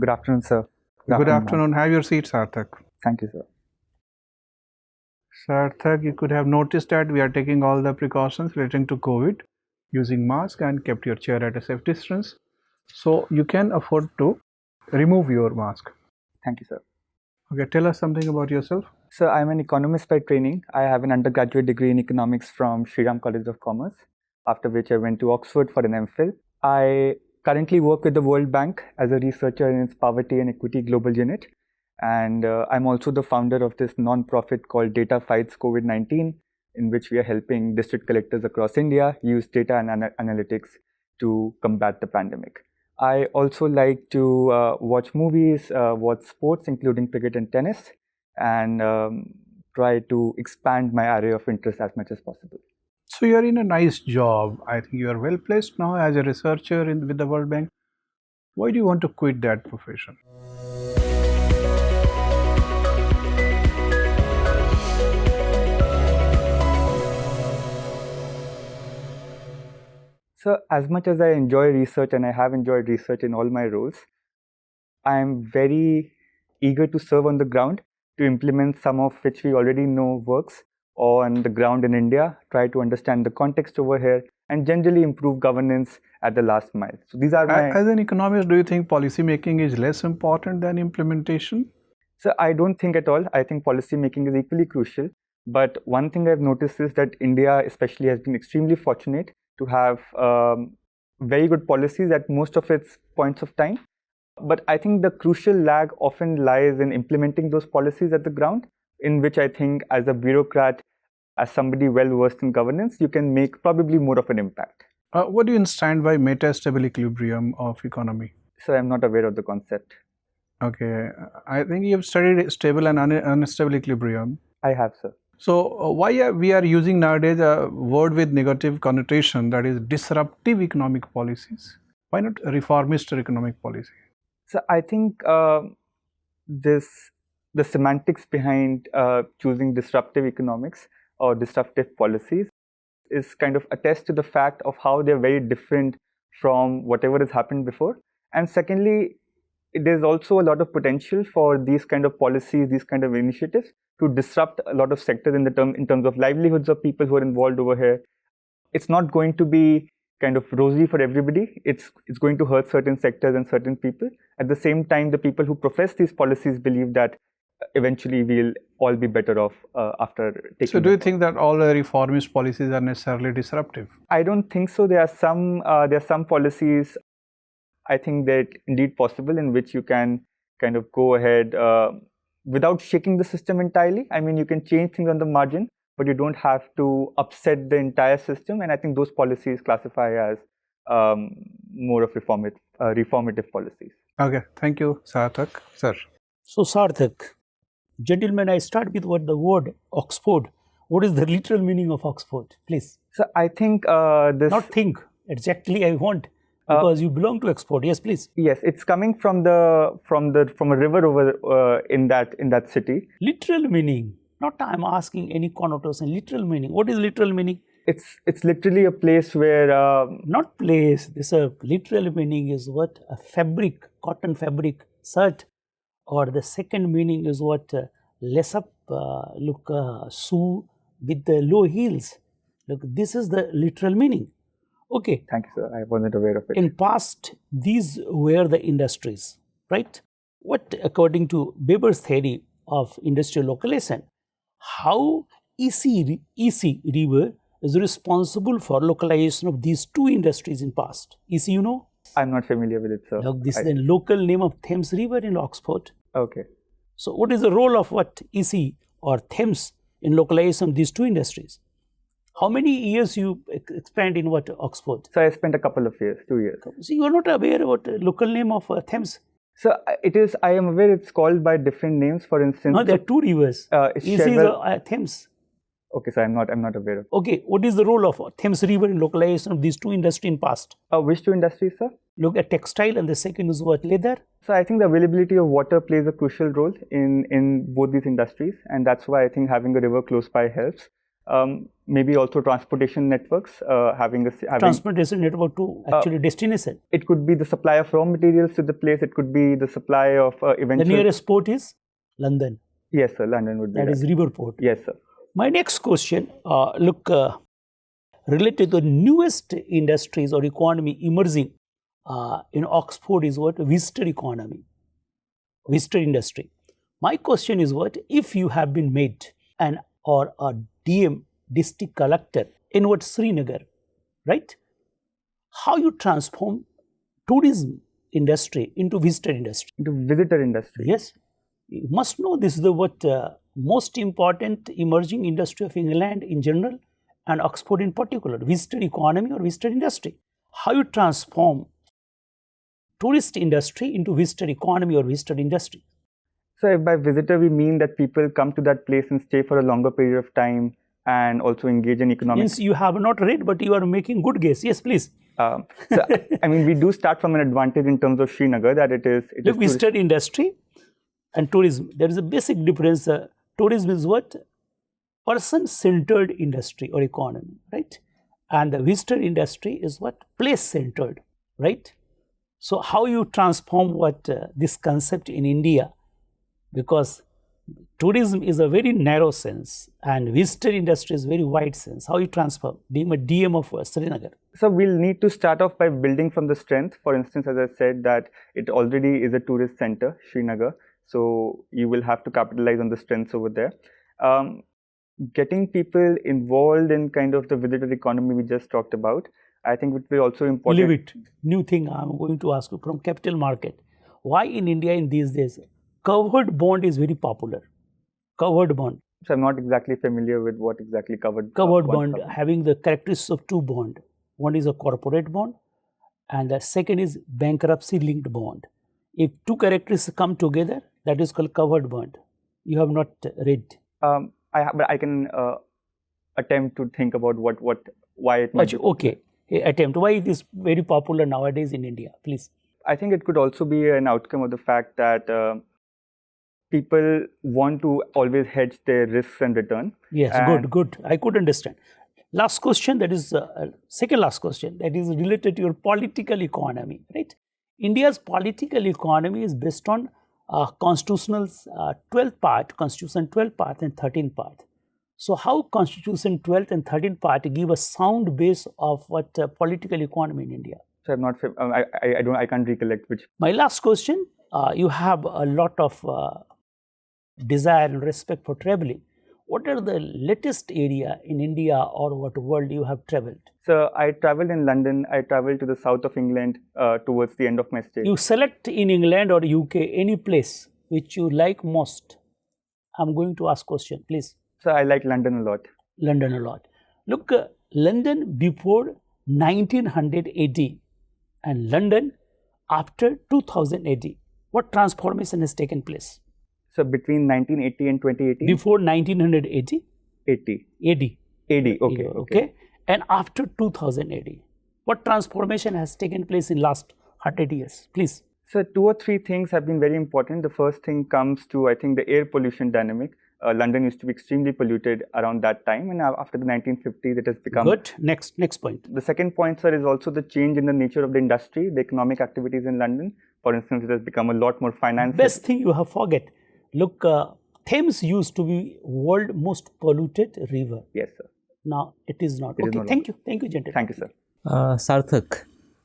Good afternoon, sir. Good afternoon. Have your seat, Sarthak. Thank you, sir. Sarthak, you could have noticed that we are taking all the precautions relating to COVID, using mask and kept your chair at a safe distance. So you can afford to remove your mask. Thank you, sir. Okay, tell us something about yourself. Sir, I'm an economist by training. I have an undergraduate degree in economics from Shriram College of Commerce, after which I went to Oxford for an MPhil. I currently work with the World Bank as a researcher in its Poverty and Equity Global Unit. And I'm also the founder of this non-profit called Data Fights COVID-19, in which we are helping district collectors across India use data and analytics to combat the pandemic. I also like to watch movies, watch sports, including cricket and tennis, and try to expand my area of interest as much as possible. So you are in a nice job. I think you are well placed now as a researcher with the World Bank. Why do you want to quit that profession? So as much as I enjoy research, and I have enjoyed research in all my roles, I am very eager to serve on the ground to implement some of which we already know works on the ground in India, try to understand the context over here, and generally improve governance at the last mile. So these are my... As an economist, do you think policy making is less important than implementation? So I don't think at all. I think policy making is equally crucial. But one thing I've noticed is that India especially has been extremely fortunate to have very good policies at most of its points of time. But I think the crucial lag often lies in implementing those policies at the ground, in which I think as a bureaucrat, as somebody well versed in governance, you can make probably more of an impact. What do you understand by metastable equilibrium of economy? So I'm not aware of the concept. Okay, I think you have studied stable and unstable equilibrium. I have, sir. So why we are using nowadays a word with negative connotation, that is disruptive economic policies? Why not reformist economic policy? So I think the semantics behind choosing disruptive economics or disruptive policies is kind of attest to the fact of how they're very different from whatever has happened before. And secondly, there's also a lot of potential for these kind of policies, these kind of initiatives to disrupt a lot of sectors in terms of livelihoods of people who are involved over here. It's not going to be kind of rosy for everybody. It's going to hurt certain sectors and certain people. At the same time, the people who profess these policies believe that eventually we'll all be better off after taking. So do you think that all the reformist policies are necessarily disruptive? I don't think so. There are some policies, I think, that indeed possible in which you can kind of go ahead without shaking the system entirely. I mean, you can change things on the margin, but you don't have to upset the entire system. And I think those policies classify as more of reformative policies. Okay, thank you, Sarthak. Sir. So Sarthak, gentlemen, I start with what the word Oxford. What is the literal meaning of Oxford, please? So I think Not think, exactly I want. Because you belong to Oxford, yes, please. Yes, it's coming from a river over in that city. Literal meaning, not I'm asking any connotation. Literal meaning. What is literal meaning? It's literally a place where not place. This literal meaning is what a fabric, cotton fabric, shirt, or the second meaning is what lace up shoe with the low heels. Look, this is the literal meaning. Okay. Thank you, sir. I wasn't aware of it. In past, these were the industries, right? What, according to Weber's theory of industrial localization, how EC River is responsible for localization of these two industries in past. EC, you know? I'm not familiar with it, sir. Look, this is the local name of Thames River in Oxford. Okay. So what is the role of what EC or Thames in localization of these two industries? How many years you spent in what Oxford? So I spent a couple of years, 2 years. So you are not aware about the local name of Thames? So it is. I am aware it's called by different names. For instance, no, there are two rivers. EC is Thames. Okay, so I'm not aware of. Okay, what is the role of Thames River in localization of these two industries in past? Which two industries, sir? Look at textile, and the second is what, leather. So I think the availability of water plays a crucial role in both these industries, and that's why I think having a river close by helps. maybe also transportation networks, having transportation network to actually destination. It could be the supply of raw materials to the place. It could be the supply of eventual. The nearest port is London. Yes, sir. London would be that. Is river port. Yes, sir. My next question, related to the newest industries or economy emerging in Oxford is what? Visitor economy, visitor industry. My question is what? If you have been made an or a DM, district collector in what Srinagar, right? How you transform tourism industry into visitor industry? Into visitor industry. Yes. You must know this is the most important emerging industry of England in general and Oxford in particular, visitor economy or visitor industry. How you transform tourist industry into visitor economy or visitor industry? So if by visitor we mean that people come to that place and stay for a longer period of time and also engage in economic. Means you have not read, but you are making good guess. Yes, please. So I mean, we do start from an advantage in terms of Srinagar that it is visitor industry and tourism. There is a basic difference. Tourism is what? Person-centered industry or economy, right? And the visitor industry is what? Place-centered, right? So how you transform this concept in India? Because tourism is a very narrow sense and visitor industry is very wide sense. How you transform, being a DM of Srinagar? So we'll need to start off by building from the strength. For instance, as I said, that it already is a tourist center, Srinagar. So you will have to capitalize on the strengths over there. Getting people involved in kind of the visitor economy we just talked about, I think would be also important. Leave it. New thing I'm going to ask you from capital market. Why in India in these days, covered bond is very popular? Covered bond. So I'm not exactly familiar with what exactly covered bond having the characteristics of two bonds. One is a corporate bond and the second is bankruptcy linked bond. If two characteristics come together, that is called covered bond. You have not read. But I can attempt to think about why it might be. Okay, attempt. Why it is very popular nowadays in India, please? I think it could also be an outcome of the fact that people want to always hedge their risks and return. Yes, good. I could understand. Last question, that is second last question, that is related to your political economy, right? India's political economy is based on Constitution 12th part and 13th part. So how Constitution 12th and 13th part give a sound base of what political economy in India? So I'm not, I can't recollect which. My last question, you have a lot of desire and respect for traveling. What are the latest area in India or what world you have traveled? So I traveled in London. I traveled to the south of England towards the end of my stay. You select in England or UK any place which you like most. I'm going to ask question, please. So I like London a lot. London a lot. Look, London before 1980 and London after 2080. What transformation has taken place? So between 1980 and 2080? Before 1980? 80. AD. Okay. And after 2080, what transformation has taken place in last 100 years? Please. So 2 or 3 things have been very important. The first thing comes to, I think, the air pollution dynamic. London used to be extremely polluted around that time, and after the 1950s, it has become... Good. Next point. The second point, sir, is also the change in the nature of the industry, the economic activities in London. For instance, it has become a lot more finance. Best thing you have forget. Look, Thames used to be world most polluted river. Yes, sir. Now it is not. Okay, thank you, gentlemen. Thank you, sir. Sarthak,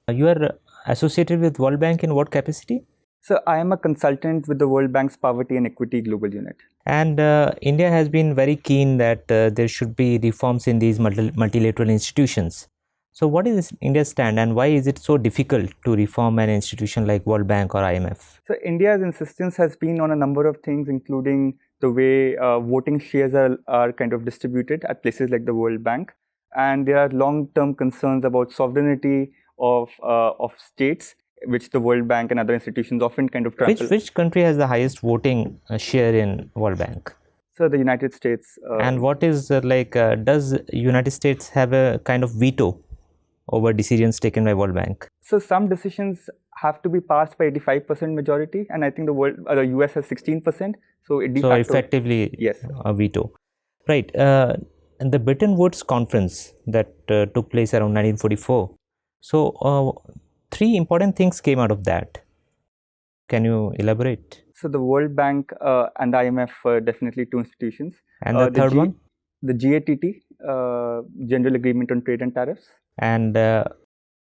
you are associated with World Bank in what capacity? So I am a consultant with the World Bank's Poverty and Equity Global Unit. And India has been very keen that there should be reforms in these multilateral institutions. So what is India's stand and why is it so difficult to reform an institution like World Bank or IMF? So India's insistence has been on a number of things, including the way voting shares are kind of distributed at places like the World Bank. And there are long-term concerns about sovereignty of states, which the World Bank and other institutions often kind of trample. Which country has the highest voting share in World Bank? So the United States. And what is does United States have a kind of veto over decisions taken by World Bank? So some decisions have to be passed by 85% majority, and I think the US has 16%. So it effectively, yes, a veto. Right. in the Bretton Woods conference that took place around 1944. So, three important things came out of that. Can you elaborate? So the World Bank and IMF are definitely two institutions. And the third one? The GATT, General Agreement on Trade and Tariffs. And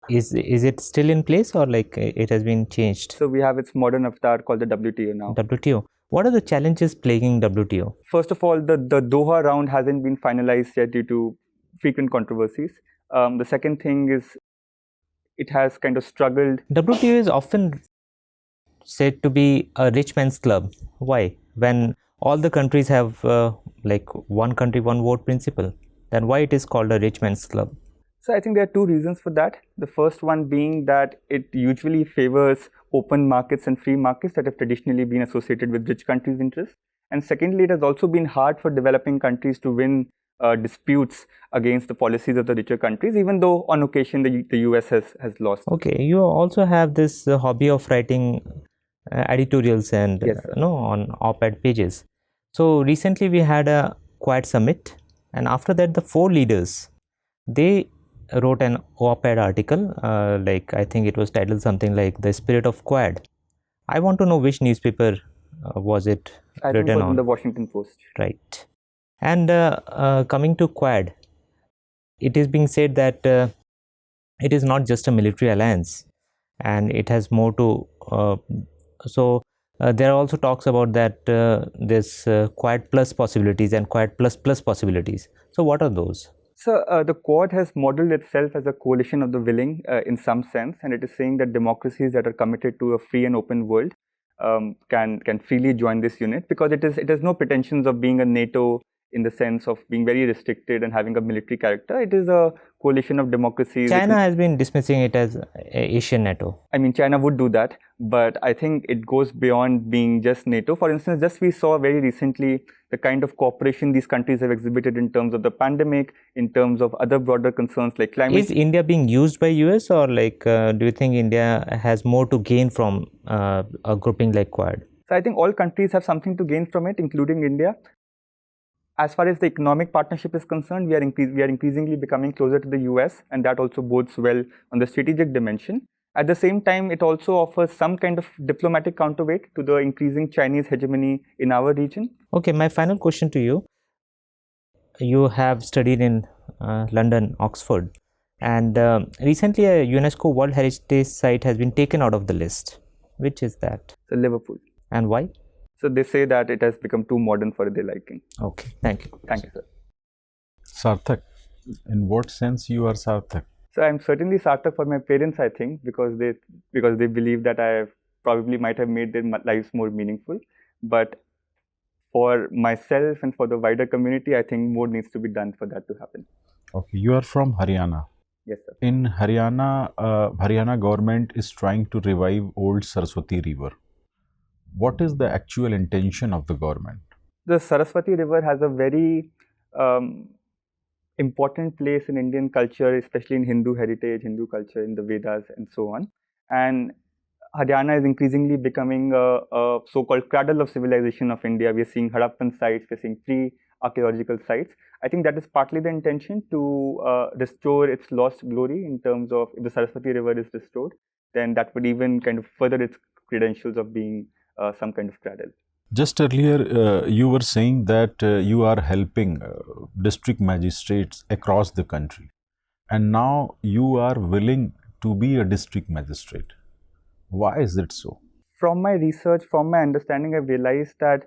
is it still in place, or like it has been changed? So we have its modern avatar called the WTO now. WTO. What are the challenges plaguing WTO? First of all, the Doha round hasn't been finalized yet due to frequent controversies. The second thing is it has kind of struggled. WTO is often said to be a rich man's club. Why? When all the countries have like one country, one vote principle, then why it is called a rich man's club? So I think there are two reasons for that. The first one being that it usually favors open markets and free markets that have traditionally been associated with rich countries' interests. And secondly, it has also been hard for developing countries to win disputes against the policies of the richer countries, even though on occasion the US has lost. Okay, you also have this hobby of writing editorials and yes, on op-ed pages. So recently we had a Quad summit, and after that the four leaders, they wrote an op-ed article, like I think it was titled something like The Spirit of Quad. I want to know which newspaper was it written on? I think it was in the Washington Post. Right. And coming to Quad, it is being said that it is not just a military alliance, and it has more to there are also talks about that this Quad plus possibilities and Quad plus plus possibilities. So what are those? So the Quad has modeled itself as a coalition of the willing in some sense, and it is saying that democracies that are committed to a free and open world can freely join this unit, because it has no pretensions of being a NATO in the sense of being very restricted and having a military character. It is a coalition of democracies. China has been dismissing it as Asian NATO. I mean, China would do that, but I think it goes beyond being just NATO. For instance, just we saw very recently the kind of cooperation these countries have exhibited in terms of the pandemic, in terms of other broader concerns like climate. Is India being used by US, or like do you think India has more to gain from a grouping like Quad? So I think all countries have something to gain from it, including India. As far as the economic partnership is concerned, we are increasingly becoming closer to the US, and that also bodes well on the strategic dimension. At the same time, it also offers some kind of diplomatic counterweight to the increasing Chinese hegemony in our region. Okay, my final question to you. You have studied in London, Oxford, and recently a UNESCO World Heritage Site has been taken out of the list. Which is that? So Liverpool. And why? So they say that it has become too modern for their liking. Okay, thank you. Thank you, sir. Sarthak, in what sense you are Sarthak? So I'm certainly Sarthak for my parents, I think, because they believe that I probably might have made their lives more meaningful. But for myself and for the wider community, I think more needs to be done for that to happen. Okay, you are from Haryana. Yes, sir. In Haryana, Haryana government is trying to revive old Saraswati river. What is the actual intention of the government? The Saraswati River has a very important place in Indian culture, especially in Hindu heritage, Hindu culture, in the Vedas and so on. And Haryana is increasingly becoming a so-called cradle of civilization of India. We are seeing Harappan sites, we are seeing pre-archaeological sites. I think that is partly the intention to restore its lost glory in terms of if the Saraswati River is restored, then that would even kind of further its credentials of being some kind of cradle. Just earlier, you were saying that you are helping district magistrates across the country, and now you are willing to be a district magistrate. Why is it so? From my research, from my understanding, I've realized that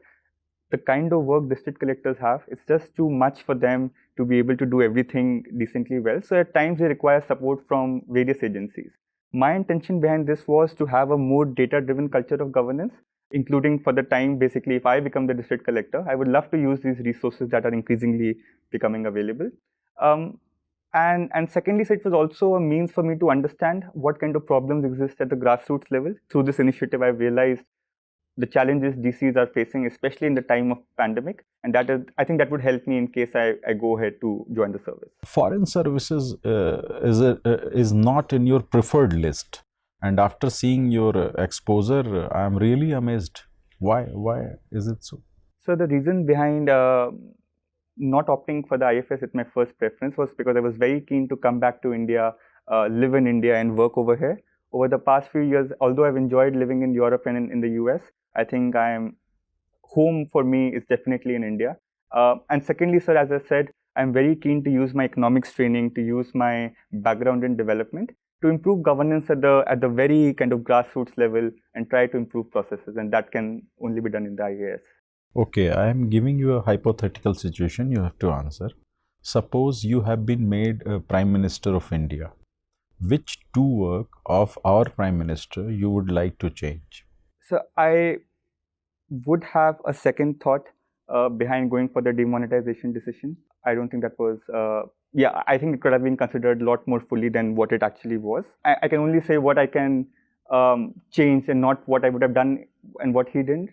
the kind of work district collectors have, it's just too much for them to be able to do everything decently well. So at times they require support from various agencies. My intention behind this was to have a more data-driven culture of governance, including for the time, basically, if I become the district collector, I would love to use these resources that are increasingly becoming available. And secondly, so it was also a means for me to understand what kind of problems exist at the grassroots level. Through this initiative, I've realized the challenges DCs are facing, especially in the time of pandemic. And that is, I think that would help me in case I go ahead to join the service. Foreign services is not in your preferred list. And after seeing your exposure, I am really amazed. Why is it so? So the reason behind not opting for the IFS at my first preference was because I was very keen to come back to India, live in India and work over here. Over the past few years, although I've enjoyed living in Europe and in the US, I think home for me is definitely in India. And secondly, sir, as I said, I'm very keen to use my economics training, to use my background in development to improve governance at the very kind of grassroots level and try to improve processes, and that can only be done in the IAS. Okay, I am giving you a hypothetical situation you have to answer. Suppose you have been made a Prime Minister of India. Which two work of our Prime Minister you would like to change? So I would have a second thought behind going for the demonetization decision. I don't think that was, I think it could have been considered a lot more fully than what it actually was. I can only say what I can change and not what I would have done and what he didn't.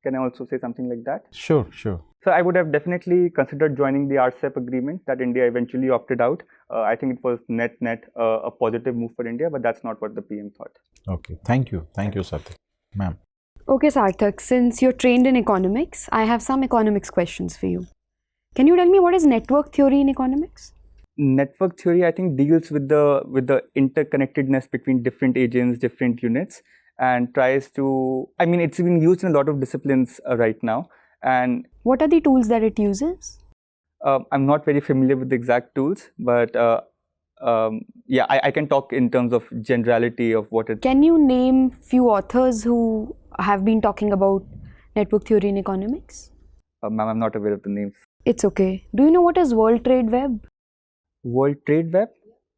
Can I also say something like that? Sure, sure. So I would have definitely considered joining the RCEP agreement that India eventually opted out. I think it was net a positive move for India, but that's not what the PM thought. Okay, thank you, Sarthak. Ma'am. Okay, Sarthak, since you're trained in economics, I have some economics questions for you. Can you tell me what is network theory in economics? Network theory, I think, deals with the interconnectedness between different agents, different units, and tries to, I mean, it's been used in a lot of disciplines right now. And what are the tools that it uses? I'm not very familiar with the exact tools, but I can talk in terms of generality of what it. Can you name few authors who have been talking about network theory in economics? Ma'am, I'm not aware of the names. It's okay. Do you know what is World Trade Web? World Trade Web?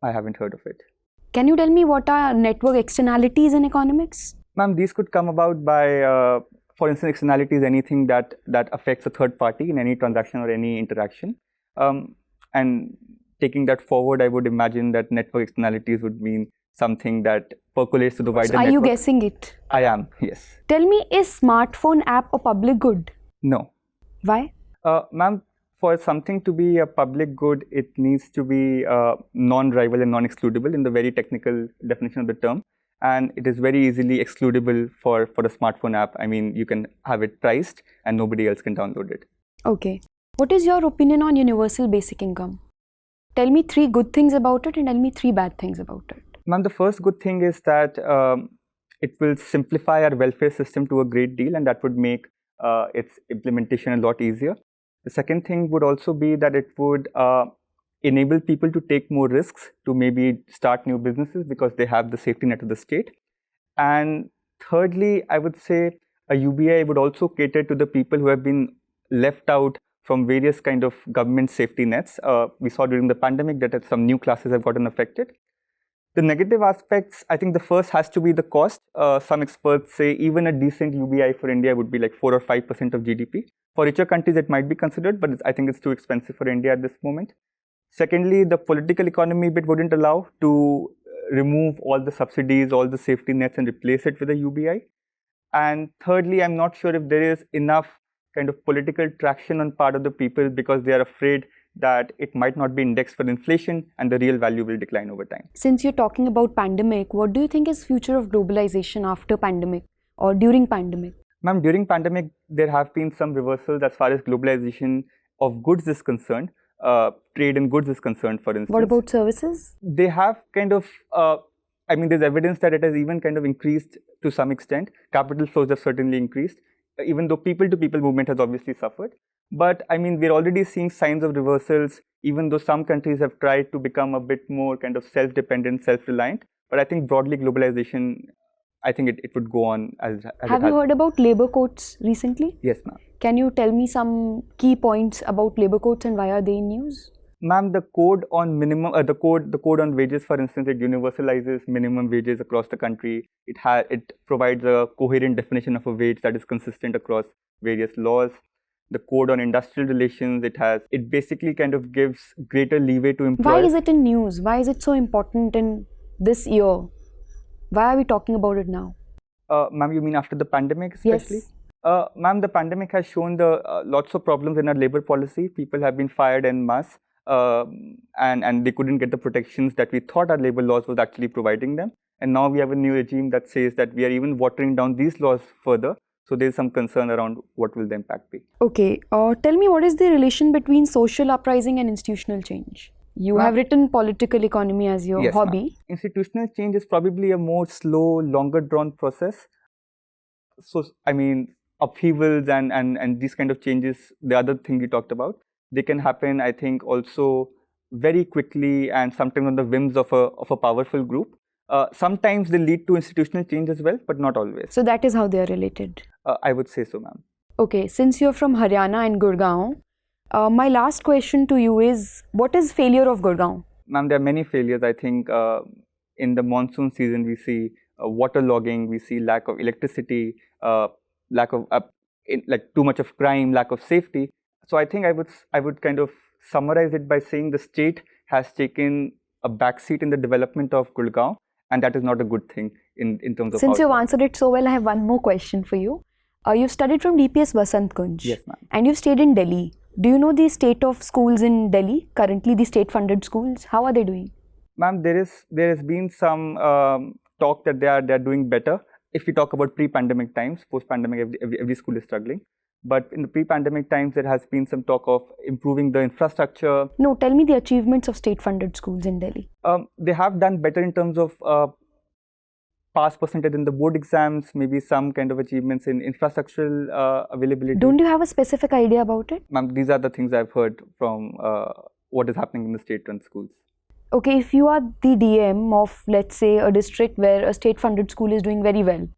I haven't heard of it. Can you tell me what are network externalities in economics? Ma'am, these could come about by, for instance, externalities, anything that affects a third party in any transaction or any interaction. And taking that forward, I would imagine that network externalities would mean something that percolates to the wider network. Are you guessing it? I am, yes. Tell me, is smartphone app a public good? No. Why? Ma'am, for something to be a public good, it needs to be non-rival and non-excludable in the very technical definition of the term. And it is very easily excludable for a smartphone app. I mean, you can have it priced and nobody else can download it. Okay. What is your opinion on universal basic income? Tell me 3 good things about it and tell me 3 bad things about it. Ma'am, the first good thing is that it will simplify our welfare system to a great deal, and that would make its implementation a lot easier. The second thing would also be that it would enable people to take more risks, to maybe start new businesses because they have the safety net of the state. And thirdly, I would say a UBI would also cater to the people who have been left out from various kind of government safety nets. We saw during the pandemic that some new classes have gotten affected. The negative aspects, I think the first has to be the cost. Some experts say even a decent UBI for India would be like 4 or 5% of GDP. For richer countries, it might be considered, but I think it's too expensive for India at this moment. Secondly, the political economy bit wouldn't allow to remove all the subsidies, all the safety nets and replace it with a UBI. And thirdly, I'm not sure if there is enough kind of political traction on part of the people because they are afraid that it might not be indexed for inflation and the real value will decline over time. Since you're talking about pandemic, what do you think is future of globalization after pandemic or during pandemic? Ma'am, during pandemic, there have been some reversals as far as globalization of goods is concerned, trade in goods is concerned, for instance. What about services? They have kind of, there's evidence that it has even kind of increased to some extent. Capital flows have certainly increased, even though people-to-people movement has obviously suffered. But I mean, we're already seeing signs of reversals, even though some countries have tried to become a bit more kind of self-dependent, self-reliant. But I think broadly globalization, I think it would go on as Have you heard about labor codes recently? Yes, ma'am. Can you tell me some key points about labor codes and why are they in news? Ma'am, the code on minimum, the code on wages, for instance, it universalizes minimum wages across the country. It provides a coherent definition of a wage that is consistent across various laws. The code on industrial relations, it basically kind of gives greater leeway to employers. Why is it in news? Why is it so important in this year? Why are we talking about it now? Ma'am, you mean after the pandemic especially? Yes. Ma'am, the pandemic has shown lots of problems in our labor policy. People have been fired en masse and they couldn't get the protections that we thought our labor laws was actually providing them. And now we have a new regime that says that we are even watering down these laws further So there's some concern around what will the impact be. Okay, tell me, what is the relation between social uprising and institutional change? You Ma'am, have written political economy as your yes, ma'am. hobby. Institutional change is probably a more slow, longer drawn process. So, I mean, upheavals and these kind of changes, the other thing you talked about, they can happen, I think, also very quickly and sometimes on the whims of a powerful group. Sometimes they lead to institutional change as well, but not always. So that is how they are related. I would say so, ma'am. Okay, since you're from Haryana and Gurgaon, my last question to you is, what is failure of Gurgaon? Ma'am, there are many failures. I think in the monsoon season, we see waterlogging, we see lack of electricity, lack of like too much of crime, lack of safety. So I think I would kind of summarize it by saying the state has taken a backseat in the development of Gurgaon, and that is not a good thing in terms of. Since you've outcome. answered it so well, I have one more question for you. You've studied from DPS Basant Kunj. Yes, ma'am. And you've stayed in Delhi. Do you know the state of schools in Delhi, currently the state-funded schools? How are they doing? Ma'am, there has been some talk that they are doing better. If we talk about pre-pandemic times, post-pandemic, every school is struggling. But in the pre-pandemic times, there has been some talk of improving the infrastructure. No, tell me the achievements of state-funded schools in Delhi. They have done better in terms of pass percentage in the board exams, maybe some kind of achievements in infrastructural availability. Don't you have a specific idea about it? Ma'am, these are the things I've heard from what is happening in the state-run schools. Okay, if you are the DM of, let's say, a district where a state-funded school is doing very well,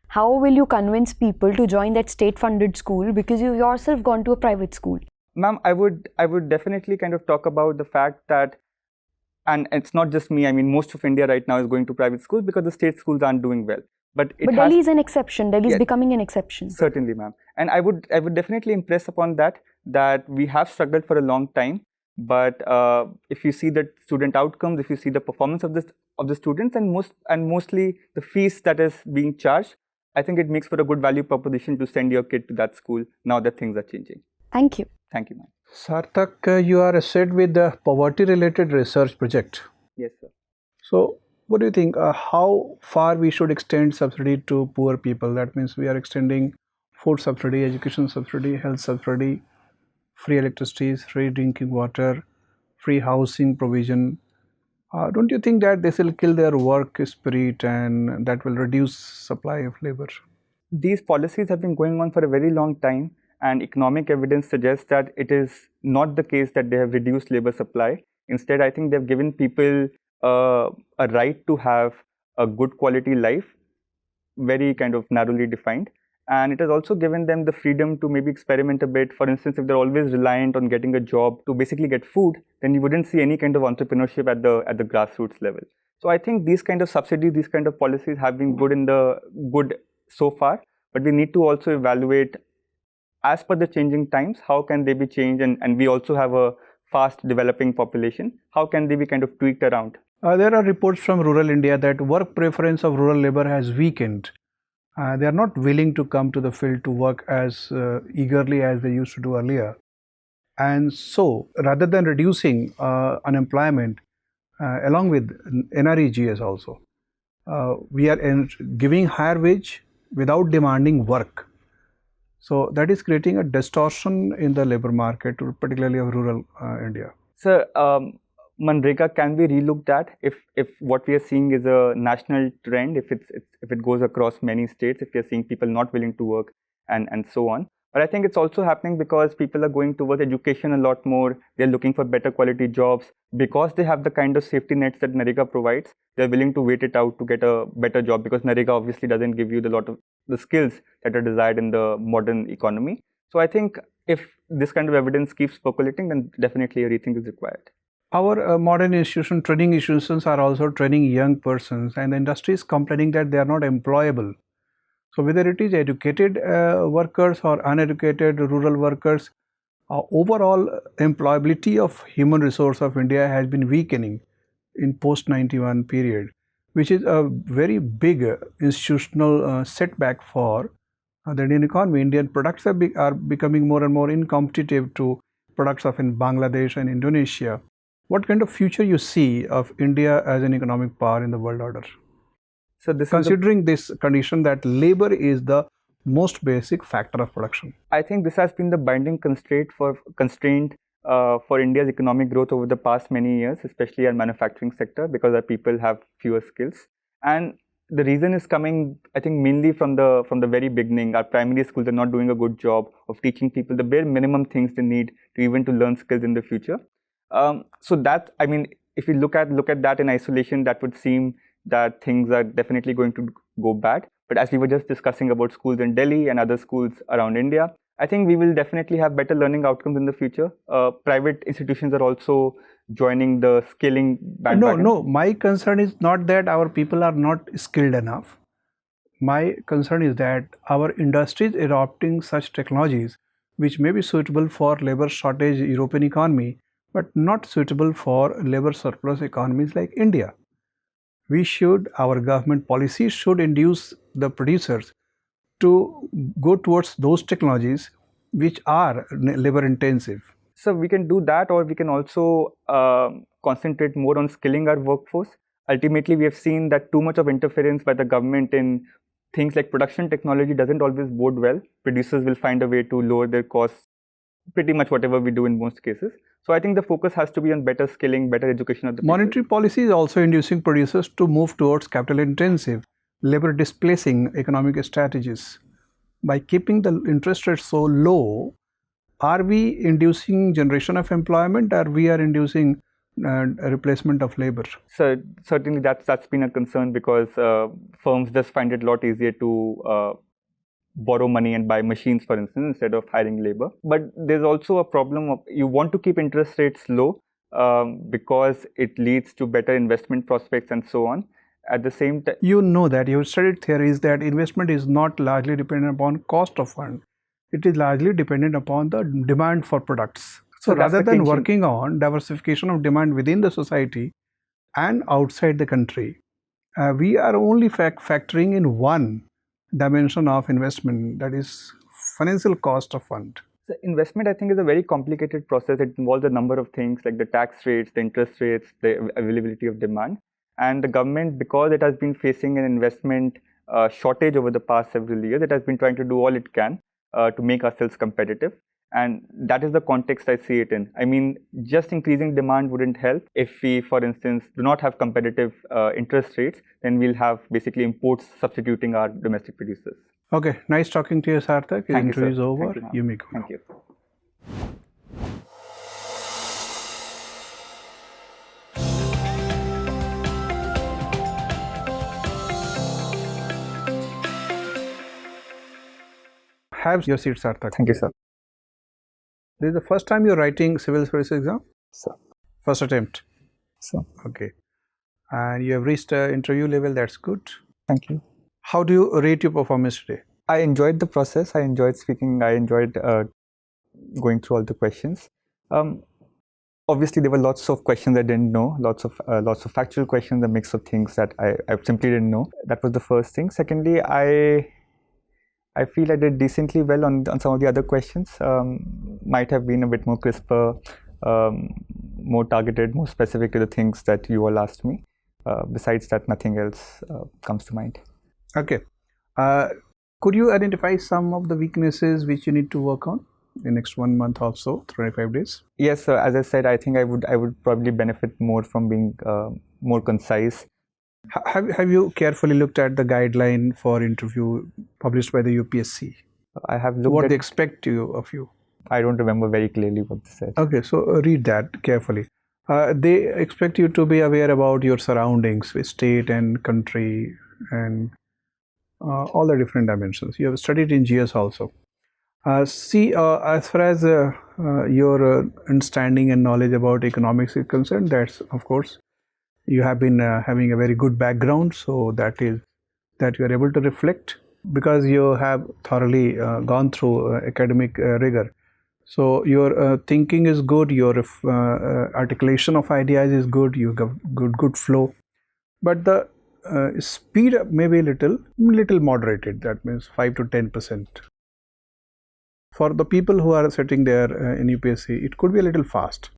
how will you convince people to join that state-funded school because you yourself gone to a private school? Ma'am, I would definitely kind of talk about the fact that, and it's not just me, I mean, most of India right now is going to private schools because the state schools aren't doing well. But Delhi is an exception. Delhi is Yes. becoming an exception. Certainly, ma'am. And I would definitely impress upon that we have struggled for a long time. But if you see the student outcomes, if you see the performance of the students, and mostly the fees that is being charged, I think it makes for a good value proposition to send your kid to that school now that things are changing. Thank you. Thank you, ma'am. Sarthak, you are associated with the poverty-related research project. Yes, sir. So, what do you think? How far we should extend subsidy to poor people? That means we are extending food subsidy, education subsidy, health subsidy, free electricity, free drinking water, free housing provision. Don't you think that this will kill their work spirit and that will reduce supply of labor? These policies have been going on for a very long time, and economic evidence suggests that it is not the case that they have reduced labor supply. Instead, I think they've given people a right to have a good quality life, very kind of narrowly defined. And it has also given them the freedom to maybe experiment a bit. For instance, if they're always reliant on getting a job to basically get food, then you wouldn't see any kind of entrepreneurship at the grassroots level. So I think these kind of subsidies, these kind of policies have been good so far, but we need to also evaluate, as per the changing times, how can they be changed, and we also have a fast developing population. How can they be kind of tweaked around? There are reports from rural India that work preference of rural labor has weakened. They are not willing to come to the field to work as eagerly as they used to do earlier. And so, rather than reducing unemployment, along with NREGS also, we are giving higher wage without demanding work. So, that is creating a distortion in the labor market, particularly of rural India. Sir, Manrega can be relooked at if what we are seeing is a national trend, if it goes across many states, if we are seeing people not willing to work and so on. But I think it's also happening because people are going towards education a lot more. They're looking for better quality jobs because they have the kind of safety nets that NREGA provides. They're willing to wait it out to get a better job because NREGA obviously doesn't give you the skills that are desired in the modern economy. So I think if this kind of evidence keeps percolating, then definitely a rethink is required. Our modern training institutions are also training young persons, and the industry is complaining that they are not employable. So whether it is educated workers or uneducated rural workers, overall employability of human resource of India has been weakening in post-91 period, which is a very big institutional setback for the Indian economy. Indian products are becoming more and more incompetitive to products of in Bangladesh and Indonesia. What kind of future you see of India as an economic power in the world order? So this considering this condition that labor is the most basic factor of production. I think this has been the binding constraint for India's economic growth over the past many years, especially our manufacturing sector, because our people have fewer skills. And the reason is coming, I think, mainly from the very beginning. Our primary schools are not doing a good job of teaching people the bare minimum things they need to learn skills in the future. So that, I mean, if we look at that in isolation, that would seem that things are definitely going to go bad. But as we were just discussing about schools in Delhi and other schools around India, I think we will definitely have better learning outcomes in the future. Private institutions are also joining the scaling bandwagon. No, my concern is not that our people are not skilled enough. My concern is that our industry is adopting such technologies which may be suitable for labor shortage European economy, but not suitable for labor surplus economies like India. Our government policies should induce the producers to go towards those technologies which are labor intensive. So we can do that, or we can also concentrate more on skilling our workforce. Ultimately, we have seen that too much of interference by the government in things like production technology doesn't always bode well. Producers will find a way to lower their costs, pretty much whatever we do in most cases. So I think the focus has to be on better skilling, better education of the people. Monetary policy is also inducing producers to move towards capital intensive, labor displacing economic strategies. By keeping the interest rate so low, are we inducing generation of employment, or we are inducing a replacement of labor? So certainly that's been a concern, because firms just find it a lot easier to borrow money and buy machines, for instance, instead of hiring labor. But there's also a problem of, you want to keep interest rates low because it leads to better investment prospects and so on. At the same time, you know that you've studied theories that investment is not largely dependent upon cost of fund. It is largely dependent upon the demand for products. So rather than working on diversification of demand within the society and outside the country, we are only factoring in one dimension of investment, that is financial cost of fund. So investment, I think, is a very complicated process. It involves a number of things like the tax rates, the interest rates, the availability of demand. And the government, because it has been facing an investment shortage over the past several years, it has been trying to do all it can to make ourselves competitive. And that is the context I see it in. I mean, just increasing demand wouldn't help. If we, for instance, do not have competitive interest rates, then we'll have basically imports substituting our domestic producers. Okay, nice talking to you, Sarthak. The interview is over. You may go. Thank you. Have your seat, Sarthak. Thank you, sir. This is the first time you're writing civil service exam? Sir. First attempt? Sir. Okay. And you have reached interview level, that's good. Thank you. How do you rate your performance today? I enjoyed the process. I enjoyed speaking. I enjoyed going through all the questions. Obviously, there were lots of questions I didn't know, lots of factual questions, a mix of things that I simply didn't know. That was the first thing. Secondly, I feel I did decently well on some of the other questions. Might have been a bit more crisper, more targeted, more specific to the things that you all asked me. Besides that, nothing else comes to mind. Okay. Could you identify some of the weaknesses which you need to work on in the next 1 month or so, 25 days? Yes, sir. As I said, I think I would probably benefit more from being more concise. Have you carefully looked at the guideline for interview published by the UPSC? I have looked what at they expect of you. I don't remember very clearly what they said. Okay, so read that carefully. They expect you to be aware about your surroundings, with state and country and all the different dimensions. You have studied in GS also. See, as far as your understanding and knowledge about economics is concerned, that's, of course, you have been having a very good background, so that is that you are able to reflect because you have thoroughly gone through academic rigor. So your thinking is good, your articulation of ideas is good, you have good flow, but the speed may be little moderated. That means 5 to 10%. For the people who are sitting there in UPSC, it could be a little fast.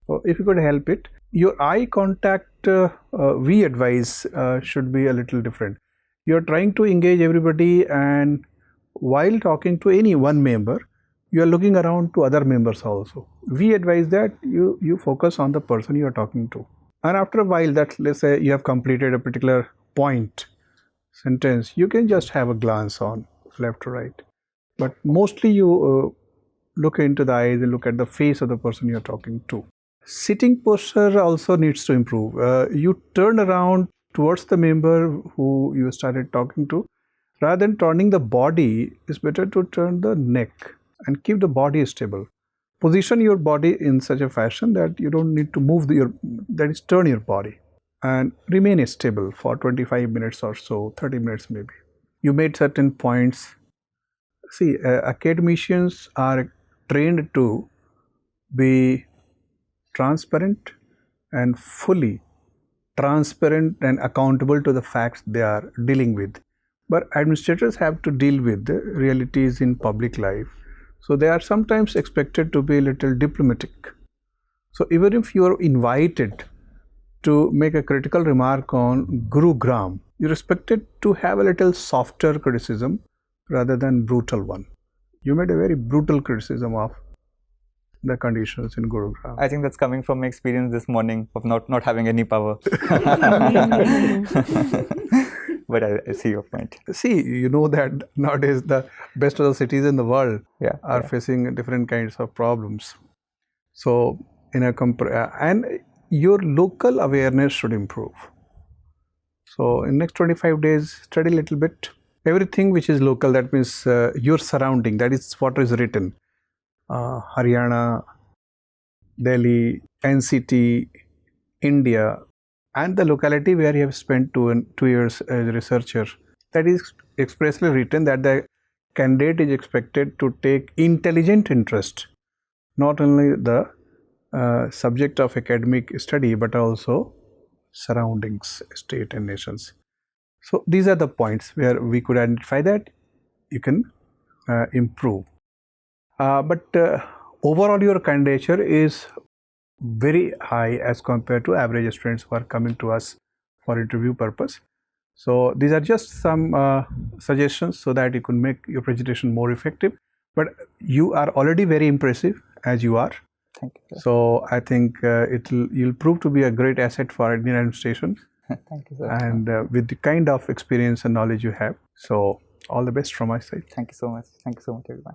So if you could help it, your eye contact, we advise, should be a little different. You are trying to engage everybody and while talking to any one member, you are looking around to other members also. We advise that you focus on the person you are talking to. And after a while, that let's say you have completed a particular point, sentence, you can just have a glance on left to right. But mostly you look into the eyes and look at the face of the person you are talking to. Sitting posture also needs to improve. You turn around towards the member who you started talking to. Rather than turning the body, it's better to turn the neck and keep the body stable. Position your body in such a fashion that you don't need to move turn your body, and remain stable for 25 minutes or so, 30 minutes maybe. You made certain points. See, academicians are trained to be transparent and fully transparent and accountable to the facts they are dealing with. But administrators have to deal with the realities in public life. So they are sometimes expected to be a little diplomatic. So even if you are invited to make a critical remark on Gurugram, you're expected to have a little softer criticism rather than brutal one. You made a very brutal criticism of the conditions in Gurgaon. I think that's coming from my experience this morning of not having any power. But I see your point. See, you know that nowadays the best of the cities in the world are facing different kinds of problems. So, and your local awareness should improve. So, in next 25 days, study a little bit. Everything which is local, that means your surrounding, that is what is written. Haryana, Delhi, NCT, India, and the locality where you have spent 2 years as a researcher. That is expressly written that the candidate is expected to take intelligent interest, not only the subject of academic study, but also surroundings, state and nations. So these are the points where we could identify that you can improve. But overall your candidature is very high as compared to average students who are coming to us for interview purpose. So these are just some suggestions so that you can make your presentation more effective. But you are already very impressive as you are. Thank you, sir. So I think you'll prove to be a great asset for Indian administration. Thank you, sir. And with the kind of experience and knowledge you have. So all the best from my side. Thank you so much. Thank you so much, everyone.